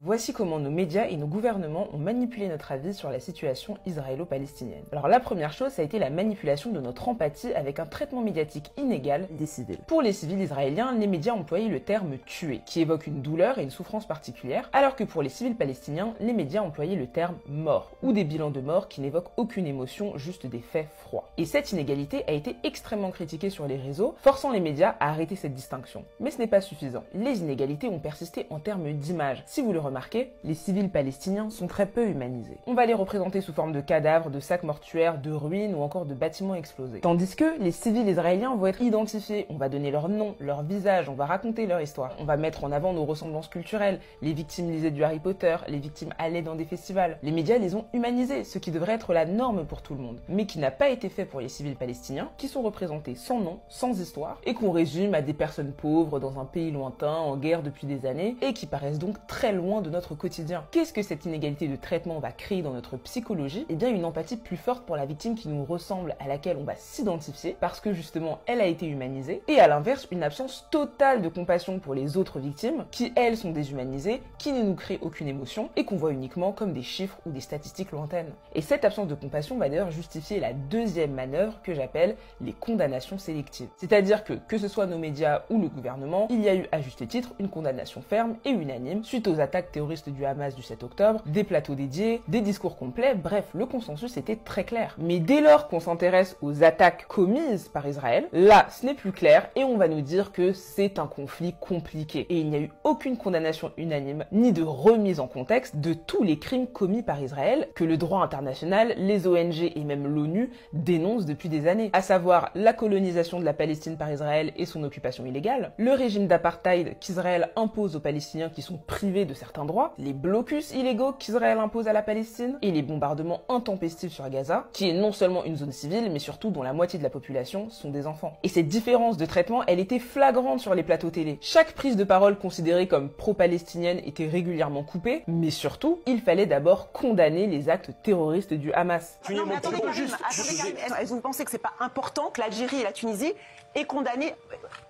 Voici comment nos médias et nos gouvernements ont manipulé notre avis sur la situation israélo-palestinienne. Alors la première chose, ça a été la manipulation de notre empathie avec un traitement médiatique inégal des civils. Pour les civils israéliens, les médias employaient le terme « tuer », qui évoque une douleur et une souffrance particulière, alors que pour les civils palestiniens, les médias employaient le terme « mort », ou des bilans de mort qui n'évoquent aucune émotion, juste des faits froids. Et cette inégalité a été extrêmement critiquée sur les réseaux, forçant les médias à arrêter cette distinction. Mais ce n'est pas suffisant. Les inégalités ont persisté en termes d'image. Si vous le remarquez, les civils palestiniens sont très peu humanisés. On va les représenter sous forme de cadavres, de sacs mortuaires, de ruines ou encore de bâtiments explosés. Tandis que les civils israéliens vont être identifiés, on va donner leur nom, leur visage, on va raconter leur histoire. On va mettre en avant nos ressemblances culturelles, les victimes lisaient du Harry Potter, les victimes allaient dans des festivals. Les médias les ont humanisés, ce qui devrait être la norme pour tout le monde, mais qui n'a pas été fait pour les civils palestiniens, qui sont représentés sans nom, sans histoire, et qu'on résume à des personnes pauvres dans un pays lointain, en guerre depuis des années, et qui paraissent donc très loin de notre quotidien. Qu'est-ce que cette inégalité de traitement va créer dans notre psychologie? Eh bien une empathie plus forte pour la victime qui nous ressemble, à laquelle on va s'identifier, parce que justement elle a été humanisée, et à l'inverse une absence totale de compassion pour les autres victimes, qui elles sont déshumanisées, qui ne nous créent aucune émotion, et qu'on voit uniquement comme des chiffres ou des statistiques lointaines. Et cette absence de compassion va d'ailleurs justifier la deuxième manœuvre que j'appelle les condamnations sélectives. C'est-à-dire que ce soit nos médias ou le gouvernement, il y a eu à juste titre une condamnation ferme et unanime suite aux attaques terroristes du Hamas du 7 octobre, des plateaux dédiés, des discours complets, bref, le consensus était très clair. Mais dès lors qu'on s'intéresse aux attaques commises par Israël, là, ce n'est plus clair et on va nous dire que c'est un conflit compliqué. Et il n'y a eu aucune condamnation unanime, ni de remise en contexte de tous les crimes commis par Israël que le droit international, les ONG et même l'ONU dénoncent depuis des années, à savoir la colonisation de la Palestine par Israël et son occupation illégale, le régime d'apartheid qu'Israël impose aux Palestiniens qui sont privés de certains droits, les blocus illégaux qu'Israël impose à la Palestine et les bombardements intempestifs sur Gaza, qui est non seulement une zone civile, mais surtout dont la moitié de la population sont des enfants. Et cette différence de traitement, elle était flagrante sur les plateaux télé. Chaque prise de parole considérée comme pro-palestinienne était régulièrement coupée, mais surtout, il fallait d'abord condamner les actes terroristes du Hamas. Non, mais attendez, est-ce que vous pensez que c'est pas important que l'Algérie et la Tunisie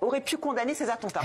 auraient pu condamner ces attentats?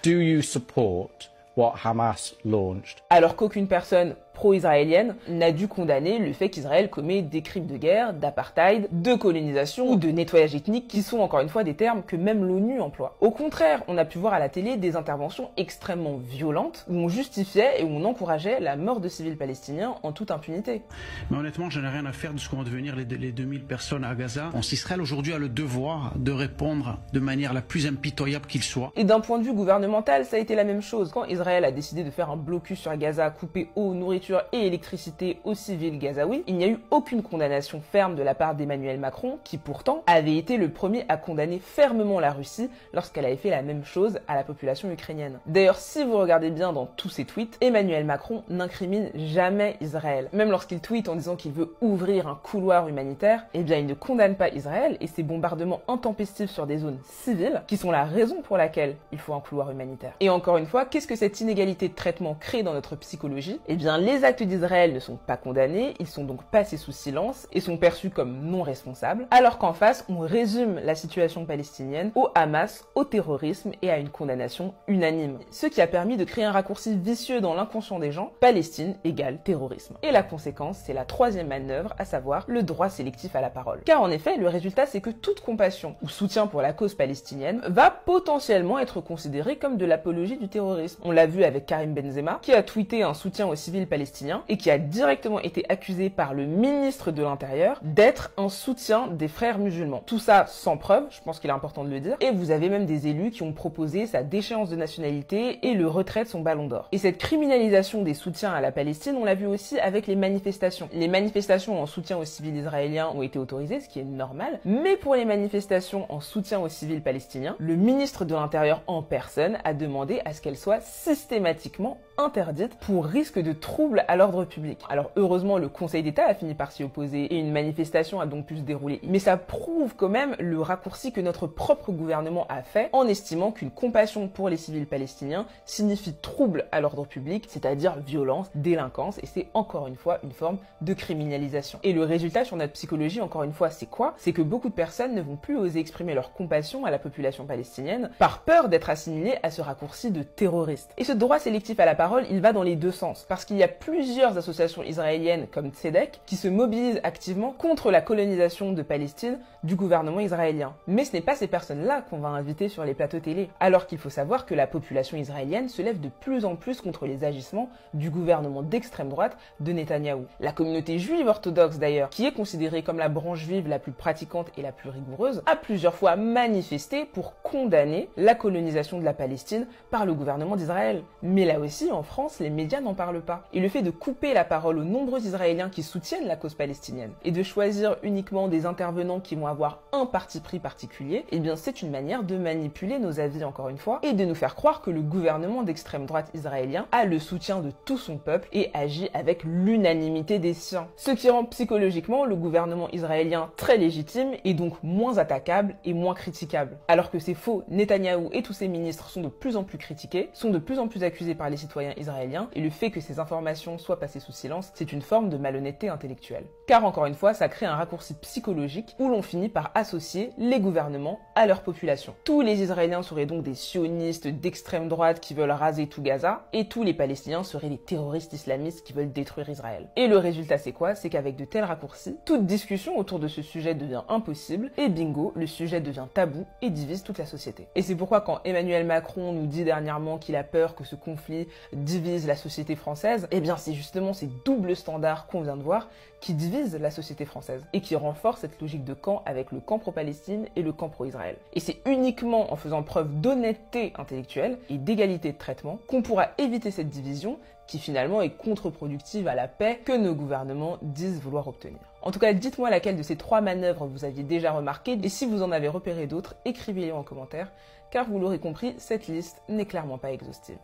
Do you support what Hamas launched? Alors qu'aucune personne pro-israélienne n'a dû condamner le fait qu'Israël commet des crimes de guerre, d'apartheid, de colonisation ou de nettoyage ethnique qui sont encore une fois des termes que même l'ONU emploie. Au contraire, on a pu voir à la télé des interventions extrêmement violentes où on justifiait et où on encourageait la mort de civils palestiniens en toute impunité. Mais honnêtement, je n'ai rien à faire de ce qu'ont devenir les 2000 personnes à Gaza. Israël aujourd'hui a le devoir de répondre de manière la plus impitoyable qu'il soit. Et d'un point de vue gouvernemental, ça a été la même chose. Quand Israël a décidé de faire un blocus sur Gaza, couper eau, nourriture et électricité aux civils gazaouis, il n'y a eu aucune condamnation ferme de la part d'Emmanuel Macron, qui pourtant avait été le premier à condamner fermement la Russie lorsqu'elle avait fait la même chose à la population ukrainienne. D'ailleurs, si vous regardez bien dans tous ses tweets, Emmanuel Macron n'incrimine jamais Israël. Même lorsqu'il tweete en disant qu'il veut ouvrir un couloir humanitaire, eh bien il ne condamne pas Israël et ses bombardements intempestifs sur des zones civiles, qui sont la raison pour laquelle il faut un couloir humanitaire. Et encore une fois, qu'est-ce que cette inégalité de traitement crée dans notre psychologie? Eh bien les actes d'Israël ne sont pas condamnés, ils sont donc passés sous silence et sont perçus comme non responsables, alors qu'en face, on résume la situation palestinienne au Hamas, au terrorisme et à une condamnation unanime. Ce qui a permis de créer un raccourci vicieux dans l'inconscient des gens, Palestine égale terrorisme. Et la conséquence, c'est la troisième manœuvre, à savoir le droit sélectif à la parole. Car en effet, le résultat, c'est que toute compassion ou soutien pour la cause palestinienne va potentiellement être considéré comme de l'apologie du terrorisme. On l'a vu avec Karim Benzema, qui a tweeté un soutien aux civils palestinien et qui a directement été accusé par le ministre de l'Intérieur d'être un soutien des frères musulmans. Tout ça sans preuve, je pense qu'il est important de le dire, et vous avez même des élus qui ont proposé sa déchéance de nationalité et le retrait de son ballon d'or. Et cette criminalisation des soutiens à la Palestine, on l'a vu aussi avec les manifestations. Les manifestations en soutien aux civils israéliens ont été autorisées, ce qui est normal, mais pour les manifestations en soutien aux civils palestiniens, le ministre de l'Intérieur en personne a demandé à ce qu'elles soient systématiquement interdites pour risque de trouble à l'ordre public. Alors heureusement, le Conseil d'État a fini par s'y opposer et une manifestation a donc pu se dérouler. Mais ça prouve quand même le raccourci que notre propre gouvernement a fait en estimant qu'une compassion pour les civils palestiniens signifie trouble à l'ordre public, c'est-à-dire violence, délinquance, et c'est encore une fois une forme de criminalisation. Et le résultat sur notre psychologie, encore une fois, c'est quoi? C'est que beaucoup de personnes ne vont plus oser exprimer leur compassion à la population palestinienne par peur d'être assimilées à ce raccourci de terroriste. Et ce droit sélectif à la parole, porte-parole, il va dans les deux sens, parce qu'il y a plusieurs associations israéliennes comme Tzedek qui se mobilisent activement contre la colonisation de Palestine du gouvernement israélien. Mais ce n'est pas ces personnes-là qu'on va inviter sur les plateaux télé, alors qu'il faut savoir que la population israélienne se lève de plus en plus contre les agissements du gouvernement d'extrême droite de Netanyahou. La communauté juive orthodoxe d'ailleurs, qui est considérée comme la branche juive la plus pratiquante et la plus rigoureuse, a plusieurs fois manifesté pour condamner la colonisation de la Palestine par le gouvernement d'Israël. Mais là aussi, en France, les médias n'en parlent pas. Et le fait de couper la parole aux nombreux Israéliens qui soutiennent la cause palestinienne et de choisir uniquement des intervenants qui vont avoir un parti pris particulier, eh bien c'est une manière de manipuler nos avis encore une fois et de nous faire croire que le gouvernement d'extrême droite israélien a le soutien de tout son peuple et agit avec l'unanimité des siens. Ce qui rend psychologiquement le gouvernement israélien très légitime et donc moins attaquable et moins critiquable. Alors que c'est faux, Netanyahou et tous ses ministres sont de plus en plus critiqués, sont de plus en plus accusés par les citoyens israéliens et le fait que ces informations soient passées sous silence, c'est une forme de malhonnêteté intellectuelle. Car encore une fois, ça crée un raccourci psychologique où l'on finit par associer les gouvernements à leur population. Tous les Israéliens seraient donc des sionistes d'extrême droite qui veulent raser tout Gaza et tous les Palestiniens seraient des terroristes islamistes qui veulent détruire Israël. Et le résultat c'est quoi? C'est qu'avec de tels raccourcis, toute discussion autour de ce sujet devient impossible et bingo, le sujet devient tabou et divise toute la société. Et c'est pourquoi quand Emmanuel Macron nous dit dernièrement qu'il a peur que ce conflit divise la société française, eh bien c'est justement ces doubles standards qu'on vient de voir qui divisent la société française et qui renforcent cette logique de camp avec le camp pro-Palestine et le camp pro-Israël. Et c'est uniquement en faisant preuve d'honnêteté intellectuelle et d'égalité de traitement qu'on pourra éviter cette division qui finalement est contre-productive à la paix que nos gouvernements disent vouloir obtenir. En tout cas, dites-moi laquelle de ces trois manœuvres vous aviez déjà remarqué et si vous en avez repéré d'autres, écrivez-les en commentaire car vous l'aurez compris, cette liste n'est clairement pas exhaustive.